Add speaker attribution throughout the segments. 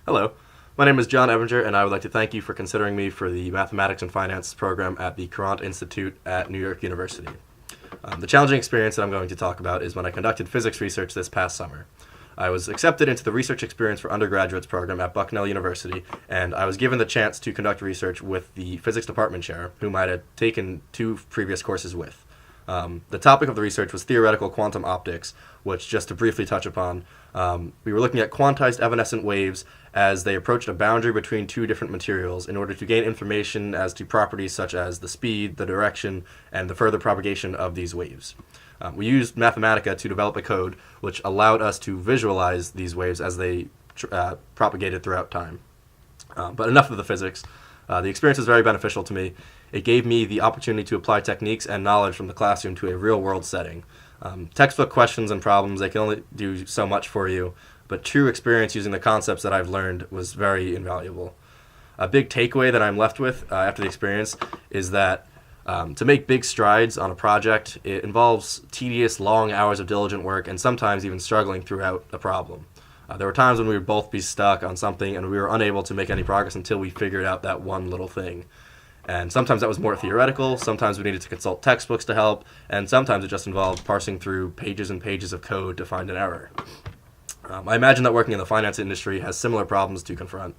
Speaker 1: Hello, my name is John Ebinger, and I would like to thank you for considering me for the Mathematics and Finance program at the Courant.Institute at New York University. The challenging experience that I'm going to talk about is when I conducted physics research this past summer. I was accepted into the Research Experience for Undergraduates program at Bucknell University, and I was given the chance to conduct research with the physics department chair, whom I had taken 2 previous courses with. The topic of the research was theoretical quantum optics, which, just to briefly touch upon, we were looking at quantized evanescent waves as they approached a boundary between 2 different materials in order to gain information as to properties such as the speed, the direction, and the further propagation of these waves. We used Mathematica to develop a code which allowed us to visualize these waves as they propagated throughout time. But enough of the physics. The experience was very beneficial to me. It gave me the opportunity to apply techniques and knowledge from the classroom to a real-world setting. Textbook questions and problems, they can only do so much for you, but true experience using the concepts that I've learned was very invaluable. A big takeaway that I'm left with after the experience is that to make big strides on a project, it involves tedious, long hours of diligent work and sometimes even struggling throughout a problem. There were times when we would both be stuck on something and we were unable to make any progress until we figured out that one little thing. And sometimes that was more theoretical, sometimes we needed to consult textbooks to help, and sometimes it just involved parsing through pages and pages of code to find an error. I imagine that working in the finance industry has similar problems to confront.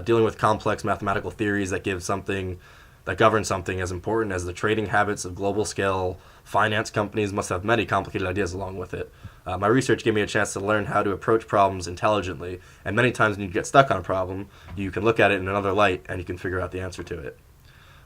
Speaker 1: Dealing with complex mathematical theories that govern something as important as the trading habits of global scale finance companies must have many complicated ideas along with it. My research gave me a chance to learn how to approach problems intelligently, and many times when you get stuck on a problem, you can look at it in another light and you can figure out the answer to it.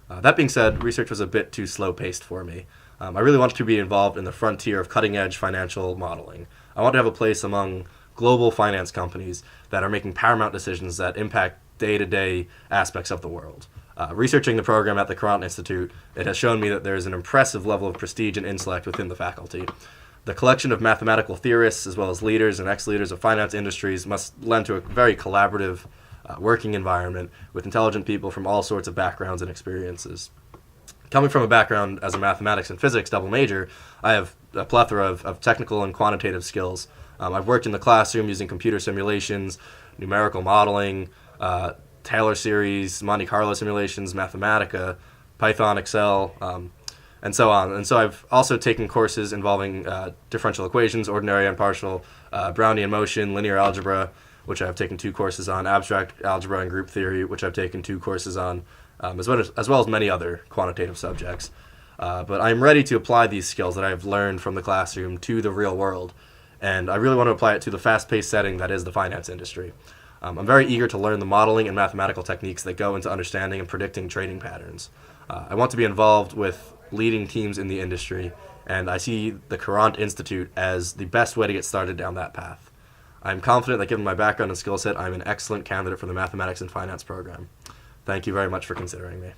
Speaker 1: That being said, research was a bit too slow-paced for me. I really wanted to be involved in the frontier of cutting-edge financial modeling. I want to have a place among global finance companies that are making paramount decisions that impact day-to-day aspects of the world. Researching the program at the Courant-Institute, it has shown me that there is an impressive level of prestige and intellect within the faculty. The collection of mathematical theorists, as well as leaders and ex-leaders of finance industries, must lend to a very collaborative working environment with intelligent people from all sorts of backgrounds and experiences. Coming from a background as a mathematics and physics double major, I have a plethora of technical and quantitative skills. I've worked in the classroom using computer simulations, numerical modeling, Taylor series, Monte Carlo simulations, Mathematica, Python, Excel, and so on. And so I've also taken courses involving differential equations, ordinary and partial, Brownian motion, linear algebra, which I've taken 2 courses on, abstract algebra and group theory, which I've taken 2 courses on, as well as many other quantitative subjects. But I'm ready to apply these skills that I've learned from the classroom to the real world, and I really want to apply it to the fast-paced setting that is the finance industry. I'm very eager to learn the modeling and mathematical techniques that go into understanding and predicting trading patterns. I want to be involved with leading teams in the industry, and I see the Courant-Institute as the best way to get started down that path. I'm confident that given my background and skill set, I'm an excellent candidate for the Mathematics and Finance program. Thank you very much for considering me.